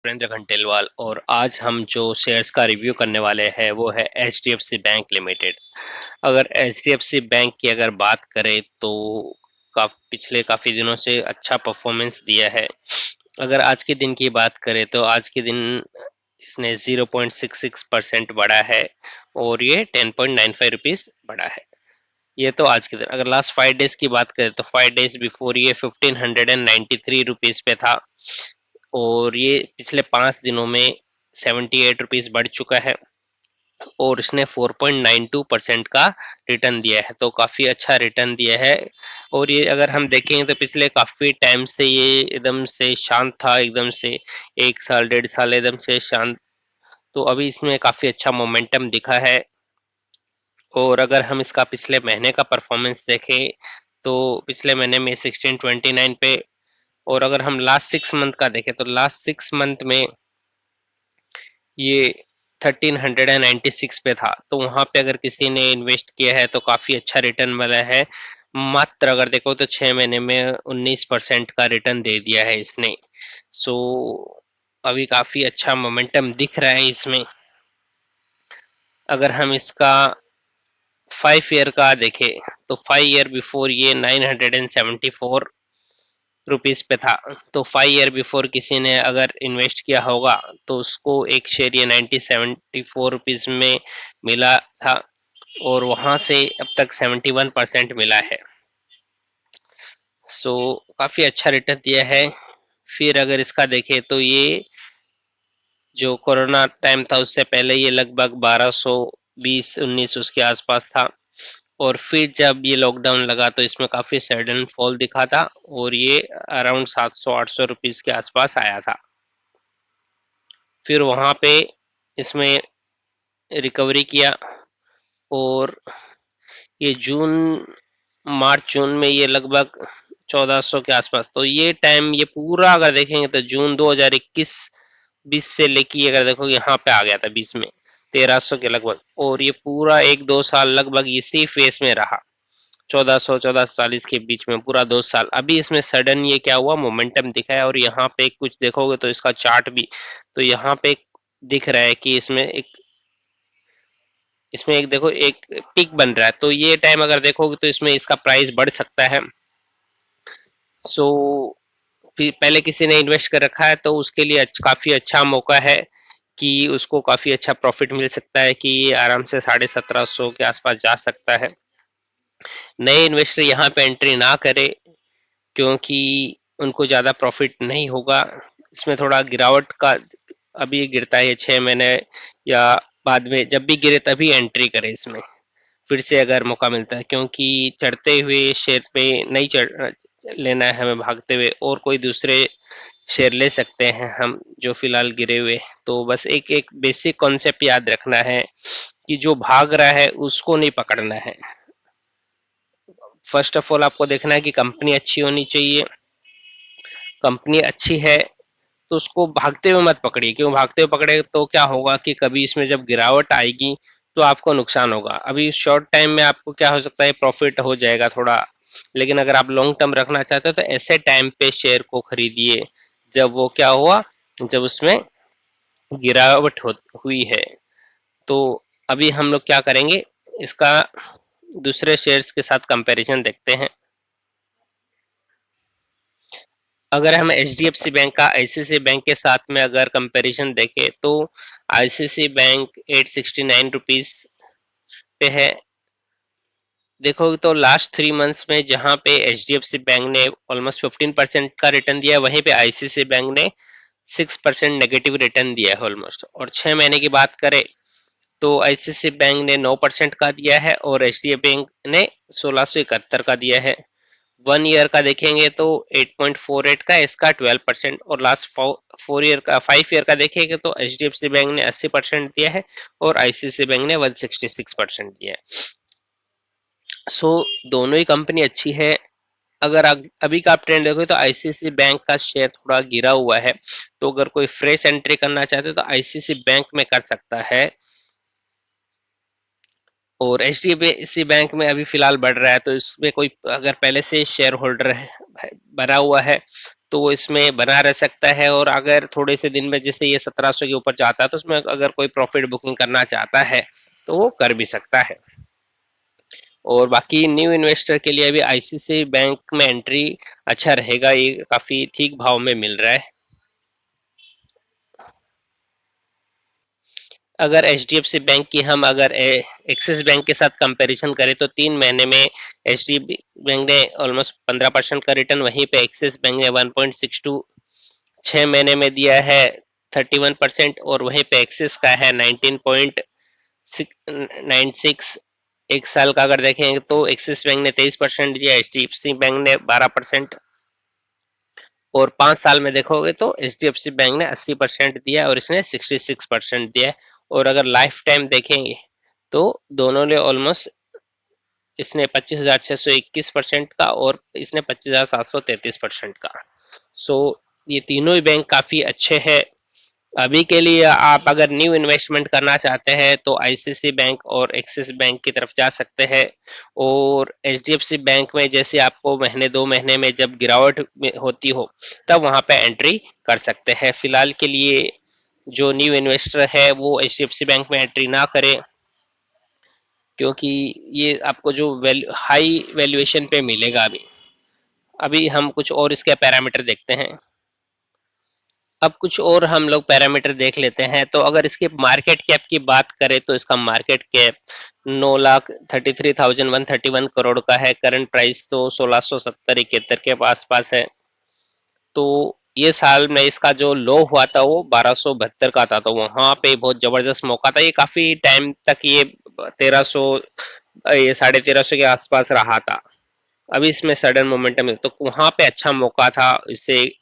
सुरेंद्र खंडेलवाल और आज हम जो शेयर्स का रिव्यू करने वाले हैं वो है एचडीएफसी बैंक लिमिटेड। अगर एचडीएफसी बैंक की अगर बात करें तो पिछले काफ़ी दिनों से अच्छा परफॉर्मेंस दिया है। अगर आज के दिन की बात करें तो आज के दिन इसने 0.66% बढ़ा है और ये 10.95 रुपीज़ बढ़ा है। ये तो आज के दिन। अगर लास्ट 5 डेज की बात करें तो 5 डेज बिफोर ये 1593 रुपीज़ पे था और ये पिछले 5 दिनों में 78 रुपीज़ बढ़ चुका है और इसने 4.92% का रिटर्न दिया है, तो काफ़ी अच्छा रिटर्न दिया है। और ये अगर हम देखेंगे तो पिछले काफ़ी टाइम से ये एकदम से शांत था, एकदम से 1 साल 1.5 साल एकदम से शांत, तो अभी इसमें काफ़ी अच्छा मोमेंटम दिखा है। और अगर हम इसका पिछले महीने का परफॉर्मेंस देखें तो पिछले महीने में 1629 पे, और अगर हम लास्ट 6 मंथ का देखें तो लास्ट 6 मंथ में ये 1396 पे था, तो वहां पे अगर किसी ने इन्वेस्ट किया है तो काफी अच्छा रिटर्न मिला है। मात्र अगर देखो तो 6 महीने में 19% का रिटर्न दे दिया है इसने। सो अभी काफी अच्छा मोमेंटम दिख रहा है इसमें। अगर हम इसका 5 ईयर का देखें तो 5 ईयर बिफोर ये 974 रुपीज पे था, तो 5 ईयर बिफोर किसी ने अगर इन्वेस्ट किया होगा तो उसको एक शेयर ये 74 रुपीज में मिला था और वहां से अब तक 71% मिला है। सो काफी अच्छा रिटर्न दिया है। फिर अगर इसका देखें तो ये जो कोरोना टाइम था उससे पहले ये लगभग 1220-19 उसके आसपास था, और फिर जब ये लॉकडाउन लगा तो इसमें काफी सडन फॉल दिखा था और ये अराउंड 700-800 रुपीज के आसपास आया था। फिर वहां पे इसमें रिकवरी किया और ये मार्च जून में ये लगभग 1400 के आसपास, तो ये टाइम ये पूरा अगर देखेंगे तो जून 2021-20 से लेके अगर देखो यहाँ पे आ गया था 20 में 1300 के लगभग, और ये पूरा 1-2 साल लगभग इसी फेस में रहा, 1400-1440 के बीच में पूरा 2 साल। अभी इसमें सडन ये क्या हुआ, मोमेंटम दिखा है और यहाँ पे कुछ देखोगे तो इसका चार्ट भी, तो यहाँ पे दिख रहा है कि इसमें एक देखो एक पीक बन रहा है, तो ये टाइम अगर देखोगे तो इसमें इसका प्राइस बढ़ सकता है। सो पहले किसी ने इन्वेस्ट कर रखा है तो उसके लिए काफी अच्छा मौका है कि उसको काफी अच्छा प्रॉफिट मिल सकता है, कि ये आराम से 1750 के आसपास जा सकता है। नए इन्वेस्टर यहाँ पे एंट्री ना करे क्योंकि उनको ज्यादा प्रॉफिट नहीं होगा। इसमें थोड़ा गिरावट का अभी गिरता है 6 महीने या बाद में जब भी गिरे तभी एंट्री करे इसमें, फिर से अगर मौका मिलता है, क्योंकि चढ़ते हुए शेयर पे नहीं चढ़ लेना है हमें भागते हुए, और कोई दूसरे शेयर ले सकते हैं हम जो फिलहाल गिरे हुए। तो बस एक एक बेसिक कॉन्सेप्ट याद रखना है कि जो भाग रहा है उसको नहीं पकड़ना है। फर्स्ट ऑफ ऑल आपको देखना है कि कंपनी अच्छी होनी चाहिए। कंपनी अच्छी है तो उसको भागते हुए मत पकड़िए, क्यों भागते हुए पकड़े तो क्या होगा कि कभी इसमें जब गिरावट आएगी तो आपको नुकसान होगा। अभी शॉर्ट टाइम में आपको क्या हो सकता है, प्रॉफिट हो जाएगा थोड़ा, लेकिन अगर आप लॉन्ग टर्म रखना चाहते हो तो ऐसे टाइम पे शेयर को खरीदिए जब वो क्या हुआ, जब उसमें गिरावट हुई है। तो अभी हम लोग क्या करेंगे, इसका दूसरे शेयर्स के साथ कंपैरिजन देखते हैं। अगर हम H D F C bank का आईसीआईसीआई बैंक के साथ में अगर कंपैरिजन देखें तो आईसीआईसीआई बैंक 869 रुपीज पे है। देखोगे तो लास्ट 3 मंथ्स में जहां पे H D F C bank ने ऑलमोस्ट 15% का रिटर्न दिया है, वहीं पे आईसीआईसीआई बैंक ने 6% नेगेटिव रिटर्न दिया है ऑलमोस्ट। और 6 महीने की बात करें तो आईसीआईसीआई बैंक ने 9% का दिया है और एच डी एफ बैंक ने 1671 का दिया है। 1 ईयर का देखेंगे तो 8.48 का, इसका 12%, और लास्ट 4 ईयर का 5 ईयर का देखेंगे तो H D F C bank ने 80% दिया है और आईसीआईसीआई बैंक ने 166% दिया है। सो दोनों ही कंपनी अच्छी है। अगर अभी का आप ट्रेंड देखो तो आईसीआईसीआई बैंक का शेयर थोड़ा गिरा हुआ है, तो अगर कोई फ्रेश एंट्री करना चाहते हो तो आईसीआईसीआई बैंक में कर सकता है। और H D F C bank में अभी फिलहाल बढ़ रहा है, तो इसमें कोई अगर पहले से शेयर होल्डर बना हुआ है तो वो इसमें बना रह सकता है। और अगर थोड़े से दिन में जैसे ये 1700 के ऊपर जाता है तो उसमें अगर कोई प्रॉफिट बुकिंग करना चाहता है तो वो कर भी सकता है। और बाकी न्यू इन्वेस्टर के लिए भी आईसीआईसीआई बैंक में एंट्री अच्छा रहेगा, ये काफी ठीक भाव में मिल रहा है। अगर एचडीएफसी बैंक की हम अगर एक्सिस बैंक के साथ कंपैरिजन करें तो 3 महीने में एचडीएफसी बैंक ने ऑलमोस्ट 15% का रिटर्न, वहीं पे एक्सिस बैंक ने 1.62 6 महीने में दिया है 31%, और वहीं पे एक्सिस का है 19.96 एक साल का अगर देखेंगे तो एक्सिस बैंक ने 23% दिया, एचडीएफसी बैंक ने 12%, और 5 साल में देखोगे तो एचडीएफसी बैंक ने 80% दिया और इसने 66% दिया है। और अगर लाइफ टाइम देखेंगे तो दोनों ने ऑलमोस्ट, इसने 25,621% का और इसने 25,733% का। सो ये तीनों ही बैंक काफी अच्छे हैं। अभी के लिए आप अगर न्यू इन्वेस्टमेंट करना चाहते हैं तो आईसीआईसीआई बैंक और एक्सिस बैंक की तरफ जा सकते हैं। और एचडीएफसी बैंक में जैसे आपको महीने 2 महीने में जब गिरावट होती हो तब वहां पे एंट्री कर सकते हैं। फिलहाल के लिए जो न्यू इन्वेस्टर है वो एचडीएफसी बैंक में एंट्री ना करे, क्योंकि ये आपको जो हाई वैल्यूएशन पे मिलेगा। अभी अभी हम कुछ और इसके पैरामीटर देखते हैं। अब कुछ और हम लोग पैरामीटर देख लेते हैं। तो अगर इसके मार्केट कैप की बात करें तो इसका मार्केट कैप 9,33,131 करोड़ का है। करंट प्राइस तो 1670-71 के आसपास है। तो ये साल में इसका जो लो हुआ था वो 1272 का था, तो वहां पे बहुत जबरदस्त मौका था। ये काफी टाइम तक ये 1300, ये 1350 के आसपास रहा था। अभी इसमें सडन मोमेंटम है तो वहां पे अच्छा मौका था इसे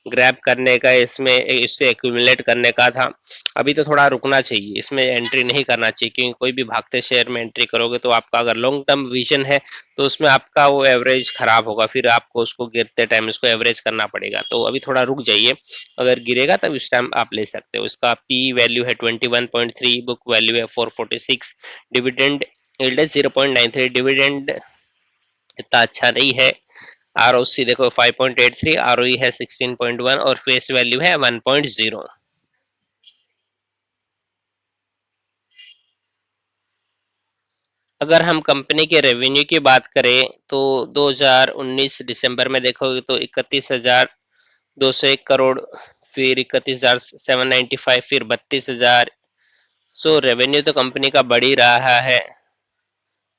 ग्रैब करने का, इसमें इससे एक्यूमुलेट करने का था। अभी तो थोड़ा रुकना चाहिए, इसमें एंट्री नहीं करना चाहिए, क्योंकि कोई भी भागते शेयर में एंट्री करोगे तो आपका अगर लॉन्ग टर्म विजन है तो उसमें आपका वो एवरेज खराब होगा, फिर आपको उसको गिरते टाइम उसको एवरेज करना पड़ेगा। तो अभी थोड़ा रुक जाइए, अगर गिरेगा तब इस टाइम आप ले सकते हो। इसका पी वैल्यू है 21.3, बुक वैल्यू है 446, डिविडेंड यील्ड है 0.93, डिविडेंड इतना अच्छा नहीं है। आरओसी देखो 5.83, आरओई है 16.1 और फेस वैल्यू है 1.0। अगर हम कंपनी के रेवेन्यू की बात करें तो 2019 दिसंबर में देखोगे तो 31,201 करोड़, फिर 31,795, फिर 32,000। सो रेवेन्यू तो कंपनी का बढ़ ही रहा है।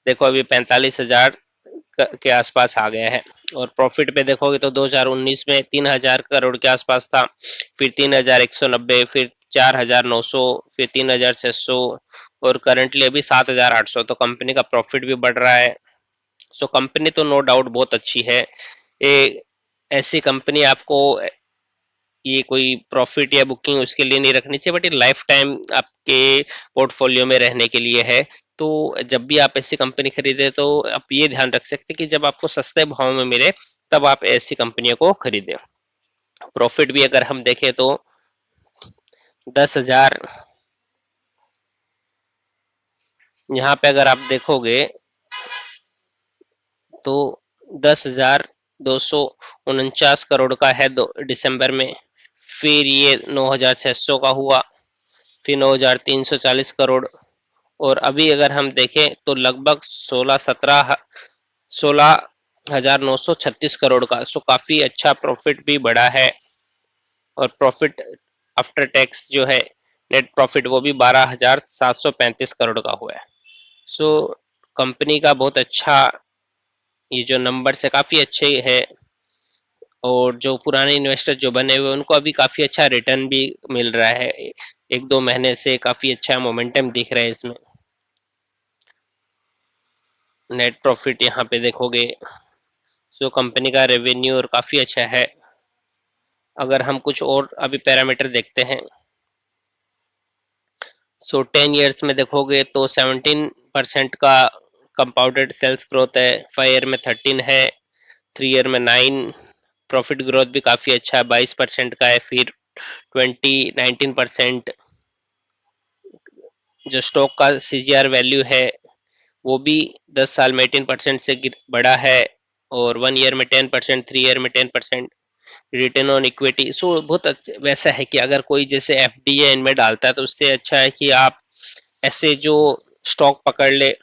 देखो अभी 45,000 के आसपास आ गया है। और प्रॉफिट पे देखोगे तो 2019 में 3,000 करोड़ के आसपास था, फिर 3,190, फिर 4,900, फिर 3,600, और करंटली अभी 7,800। तो कंपनी का प्रॉफिट भी बढ़ रहा है। सो कंपनी तो नो डाउट बहुत अच्छी है। ये ऐसी कंपनी आपको, ये कोई प्रॉफिट या बुकिंग उसके लिए नहीं रखनी चाहिए, बट ये लाइफ टाइम आपके पोर्टफोलियो में रहने के लिए है। तो जब भी आप ऐसी कंपनी खरीदे तो आप ये ध्यान रख सकते हैं कि जब आपको सस्ते भाव में मिले तब आप ऐसी कंपनियों को खरीदें। प्रॉफिट भी अगर हम देखें तो 10,000, यहाँ पे अगर आप देखोगे तो 10,249 करोड़ का है दिसंबर में, फिर ये 9,600 का हुआ, फिर 9,340 करोड़, और अभी अगर हम देखें तो लगभग 16,936 करोड़ का। सो काफी अच्छा प्रॉफिट भी बढ़ा है। और प्रॉफिट आफ्टर टैक्स जो है, नेट प्रॉफिट, वो भी 12,735 करोड़ का हुआ है। सो कंपनी का बहुत अच्छा, ये जो नंबर है काफी अच्छे है। और जो पुराने इन्वेस्टर जो बने हुए उनको अभी काफी अच्छा रिटर्न भी मिल रहा है। 1-2 महीने से काफी अच्छा मोमेंटम दिख रहा है इसमें। नेट प्रॉफिट यहाँ पे देखोगे, सो कंपनी का रेवेन्यू और काफी अच्छा है। अगर हम कुछ और अभी पैरामीटर देखते हैं, सो 10 ईयर्स में देखोगे तो 17% का कंपाउंडेड सेल्स ग्रोथ है, 5 ईयर में 13 है, 3 ईयर में 9। प्रॉफिट ग्रोथ भी काफी अच्छा है, 22% का है, फिर 19%। जो स्टॉक का सीजीआर वैल्यू है वो भी 10 साल में 18% से बढ़ा है, और 1 ईयर में 10%, 3 ईयर में 10%। रिटर्न ऑन इक्विटी सो बहुत वैसा है कि अगर कोई जैसे एफडी है इनमें डालता है तो उससे अच्छा है कि आप ऐसे जो स्टॉक पकड़ ले,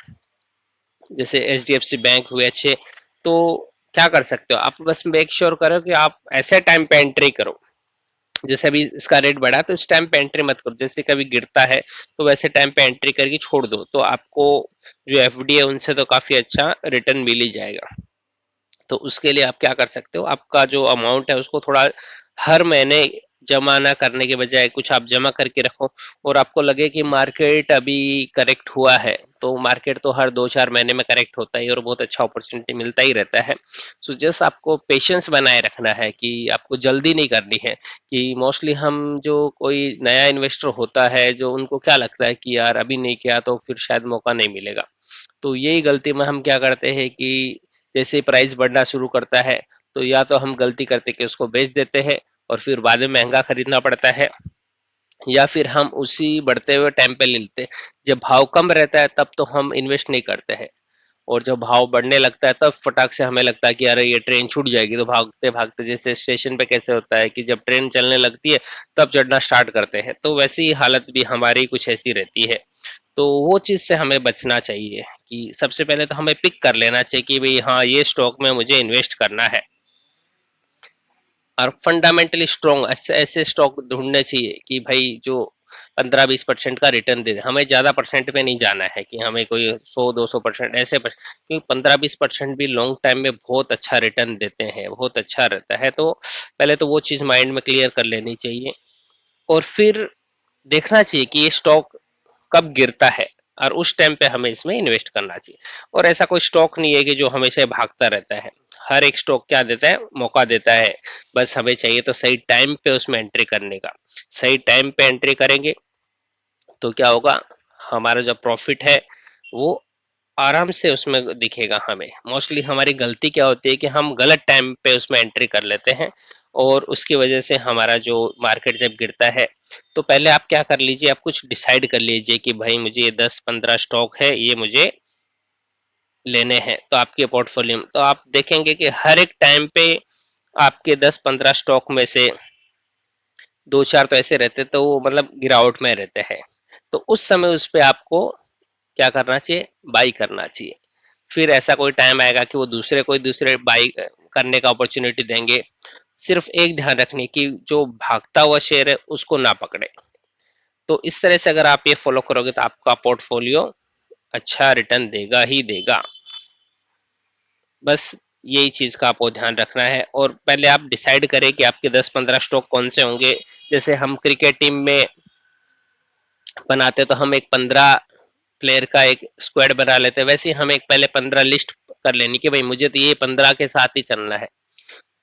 जैसे एचडीएफसी बैंक हुए अच्छे, तो क्या कर सकते हो आप, बस मेक श्योर करो कि आप ऐसे टाइम पे एंट्री करो। जैसे अभी इसका रेट बढ़ा तो इस टाइम पे एंट्री मत करो, जैसे कभी गिरता है तो वैसे टाइम पे एंट्री करके छोड़ दो, तो आपको जो एफडी है उनसे तो काफी अच्छा रिटर्न मिल ही जाएगा। तो उसके लिए आप क्या कर सकते हो, आपका जो अमाउंट है उसको थोड़ा हर महीने जमा ना करने के बजाय कुछ आप जमा करके रखो, और आपको लगे कि मार्केट अभी करेक्ट हुआ है, तो मार्केट तो हर 2-4 महीने में करेक्ट होता ही और बहुत अच्छा अपॉर्चुनिटी मिलता ही रहता है। सो जस्ट आपको पेशेंस बनाए रखना है कि आपको जल्दी नहीं करनी है। कि मोस्टली हम जो कोई नया इन्वेस्टर होता है जो उनको क्या लगता है कि यार अभी नहीं किया तो फिर शायद मौका नहीं मिलेगा, तो यही गलती में हम क्या करते हैं कि जैसे प्राइस बढ़ना शुरू करता है तो या तो हम गलती करते कि उसको बेच देते हैं और फिर बाद में महंगा खरीदना पड़ता है, या फिर हम उसी बढ़ते हुए टाइम पे ले लेते हैं। जब भाव कम रहता है तब तो हम इन्वेस्ट नहीं करते हैं, और जब भाव बढ़ने लगता है तब फटाक से हमें लगता है कि अरे ये ट्रेन छूट जाएगी, तो भागते भागते जैसे स्टेशन पे कैसे होता है कि जब ट्रेन चलने लगती है तब चढ़ना स्टार्ट करते हैं, तो वैसी हालत भी हमारी कुछ ऐसी रहती है। तो वो चीज़ से हमें बचना चाहिए कि सबसे पहले तो हमें पिक कर लेना चाहिए कि भाई हाँ ये स्टॉक में मुझे इन्वेस्ट करना है, और फंडामेंटली स्ट्रॉन्ग ऐसे ऐसे स्टॉक ढूंढने चाहिए कि भाई जो 15-20% का रिटर्न दे दे। हमें ज्यादा परसेंट पे नहीं जाना है कि हमें कोई 100-200% ऐसे क्योंकि 15-20% भी लॉन्ग टाइम में बहुत अच्छा रिटर्न देते हैं, बहुत अच्छा रहता है। तो पहले तो वो चीज माइंड में क्लियर कर लेनी चाहिए, और फिर देखना चाहिए कि ये स्टॉक कब गिरता है, और उस टाइम पे हमें इसमें इन्वेस्ट करना चाहिए। और ऐसा कोई स्टॉक नहीं है कि जो हमेशा भागता रहता है, हर एक स्टॉक क्या देता है, मौका देता है। बस हमें चाहिए तो सही टाइम पे उसमें एंट्री करने का। सही टाइम पे एंट्री करेंगे तो क्या होगा, हमारा जो प्रॉफिट है वो आराम से उसमें दिखेगा हमें। मोस्टली हमारी गलती क्या होती है कि हम गलत टाइम पे उसमें एंट्री कर लेते हैं, और उसकी वजह से हमारा जो मार्केट जब गिरता है, तो पहले आप क्या कर लीजिए, आप कुछ डिसाइड कर लीजिए कि भाई मुझे ये 10-15 स्टॉक है ये मुझे लेने हैं। तो आपके पोर्टफोलियो में तो आप देखेंगे कि हर एक टाइम पे आपके 10-15 स्टॉक में से 2-4 तो ऐसे रहते तो वो मतलब गिरावट में रहते हैं, तो उस समय उस पे आपको क्या करना चाहिए, बाई करना चाहिए। फिर ऐसा कोई टाइम आएगा कि वो दूसरे बाई करने का अपॉर्चुनिटी देंगे। सिर्फ एक ध्यान रखने की, जो भागता हुआ शेयर है उसको ना पकड़े। तो इस तरह से अगर आप ये फॉलो करोगे तो आपका पोर्टफोलियो अच्छा रिटर्न देगा ही देगा। बस यही चीज का आपको ध्यान रखना है, और पहले आप डिसाइड करें कि आपके 10-15 स्टॉक कौन से होंगे। जैसे हम क्रिकेट टीम में बनाते तो हम एक 15 प्लेयर का एक स्क्वाड बना लेते, वैसे ही हम एक पहले 15 लिस्ट कर लेनी कि भाई मुझे तो ये 15 के साथ ही चलना है।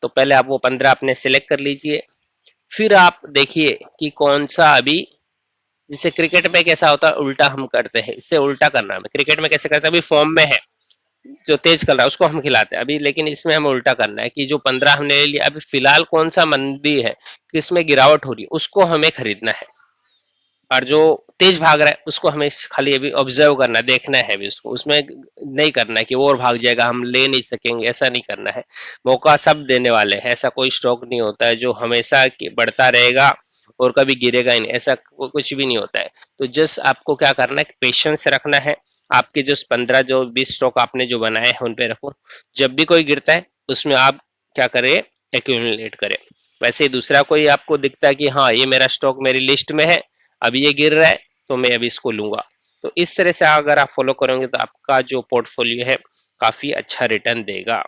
तो पहले आप वो 15 अपने सिलेक्ट कर लीजिए। फिर आप देखिए कि कौन सा अभी, जैसे क्रिकेट में कैसा होता है उल्टा हम करते हैं, इससे उल्टा करना है। क्रिकेट में कैसे करते हैं, अभी फॉर्म में है जो तेज कर रहा है उसको हम खिलाते हैं अभी, लेकिन इसमें हमें उल्टा करना है कि जो 15 हमने ले लिया, अभी फिलहाल कौन सा मंदी है किसमें गिरावट हो रही है उसको हमें खरीदना है, और जो तेज भाग रहा है उसको हमें खाली अभी ऑब्जर्व करना है, देखना है अभी उसको, उसमें नहीं करना है कि वो और भाग जाएगा हम ले नहीं सकेंगे, ऐसा नहीं करना है। मौका सब देने वाले हैं, ऐसा कोई स्टॉक नहीं होता है जो हमेशा बढ़ता रहेगा और कभी गिरेगा ही नहीं, ऐसा कुछ भी नहीं होता है। तो जस्ट आपको क्या करना है, पेशेंस रखना है। आपके जो 15 जो 20 स्टॉक आपने जो बनाए हैं उन पे रखो, जब भी कोई गिरता है उसमें आप क्या करें, एक्यूमुलेट करें। वैसे ही दूसरा कोई आपको दिखता है कि हाँ ये मेरा स्टॉक मेरी लिस्ट में है, अभी ये गिर रहा है तो मैं अभी इसको लूंगा। तो इस तरह से अगर आप फॉलो करोगे तो आपका जो पोर्टफोलियो है काफी अच्छा रिटर्न देगा।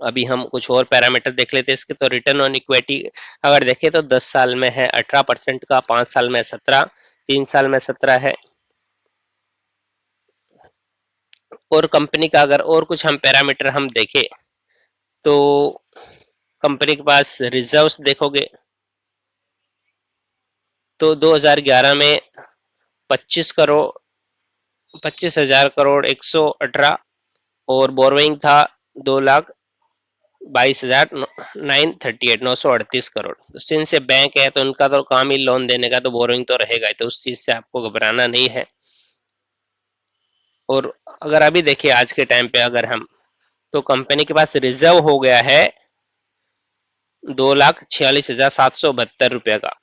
अभी हम कुछ और पैरामीटर देख लेते हैं इसके। तो रिटर्न ऑन इक्विटी अगर देखें तो 10 साल में है 18% का, 5 साल में 17, 3 साल में 17 है। और कंपनी का अगर और कुछ हम पैरामीटर हम देखें तो कंपनी के पास रिजर्व्स देखोगे तो 2011 में 25 करोड़, 25,000 करोड़ 118, और बोरोइंग था 2,22,938 938 करोड़। तो सिंस से बैंक है तो उनका तो काम ही लोन देने का, तो बोरोइंग तो रहेगा ही, तो उस चीज से आपको घबराना नहीं है। और अगर अभी देखिए आज के टाइम पे अगर हम, तो कंपनी के पास रिजर्व हो गया है 2,46,772 का।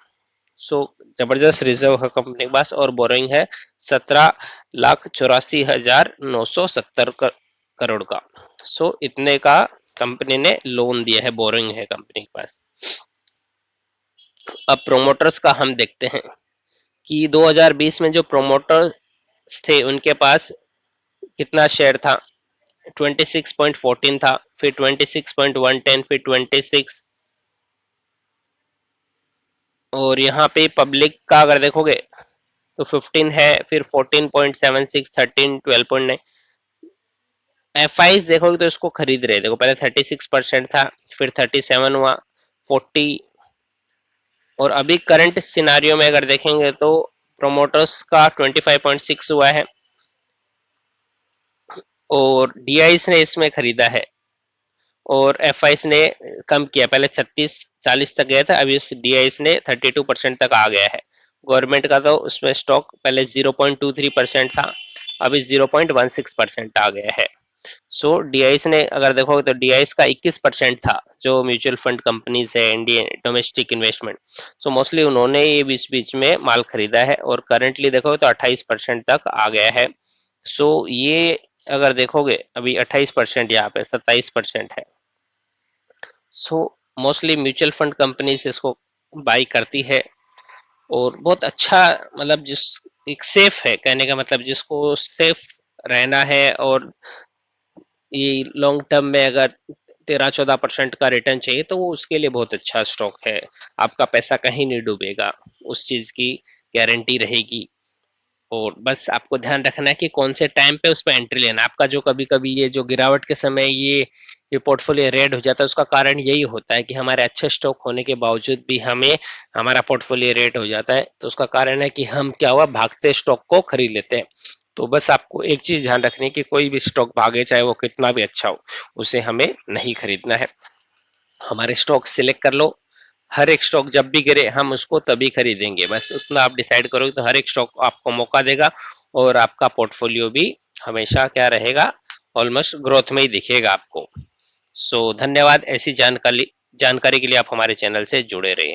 सो जबरदस्त रिजर्व है कंपनी के पास और बोरोइंग है 17,84,970 करोड़ का। सो इतने का कंपनी ने लोन दिया है, बोरोइंग है कंपनी के पास। अब प्रोमोटर्स का हम देखते हैं कि 2020 में जो प्रोमोटर्स थे उनके पास कितना शेयर था, 26.14 था, फिर 26.110, फिर 26, और यहाँ पे पब्लिक का अगर देखोगे तो 15 है, फिर 14.76, 13, 12.9। एफ देखोगे तो इसको खरीद रहे, देखो पहले 36% था, फिर 37 हुआ, 40, और अभी करंट सिनारियो में अगर देखेंगे तो प्रोमोटर्स का 25.6 हुआ है, और डीआईस ने इसमें खरीदा है, और एफ ने कम किया, पहले 36-40 तक गया था, अभी डीआईएस ने 32% तक आ गया है। गवर्नमेंट का तो उसमें स्टॉक पहले 0.23% था, अभी 0.16% आ गया है। सो डीआईएस ने अगर देखोगे तो डीआईएस का 21% था, जो म्यूचुअल फंड कंपनीज है Indian domestic investment, so mostly उन्होंने ये बीच बीच में माल खरीदा है, और करंटली देखोगे तो 28% तक आ गया है। सो ये अगर देखोगे अभी 28%, यहाँ पे 27% है। So mostly mutual fund company से इसको बाई करती है, और बहुत अच्छा, मतलब जिस एक सेफ है, कहने का मतलब जिसको सेफ रहना है, और ये लॉन्ग टर्म में अगर 13-14% का रिटर्न चाहिए तो वो उसके लिए बहुत अच्छा स्टॉक है। आपका पैसा कहीं नहीं डूबेगा, उस चीज की गारंटी रहेगी। और बस आपको ध्यान रखना है कि कौन से टाइम पे उस पर एंट्री लेना। आपका जो कभी कभी ये जो गिरावट के समय ये पोर्टफोलियो रेड हो जाता है, उसका कारण यही होता है कि हमारे अच्छे स्टॉक होने के बावजूद भी हमें हमारा पोर्टफोलियो रेड हो जाता है। तो उसका कारण है कि हम क्या हुआ, भागते स्टॉक को खरीद लेते हैं। तो बस आपको एक चीज ध्यान रखनी है कि कोई भी स्टॉक भागे, चाहे वो कितना भी अच्छा हो, उसे हमें नहीं खरीदना है। हमारे स्टॉक सिलेक्ट कर लो, हर एक स्टॉक जब भी गिरे हम उसको तभी खरीदेंगे, बस उतना आप डिसाइड करोगे तो हर एक स्टॉक आपको मौका देगा, और आपका पोर्टफोलियो भी हमेशा क्या रहेगा, ऑलमोस्ट ग्रोथ में ही दिखेगा आपको। सो धन्यवाद, ऐसी जानकारी के लिए आप हमारे चैनल से जुड़े रहिए।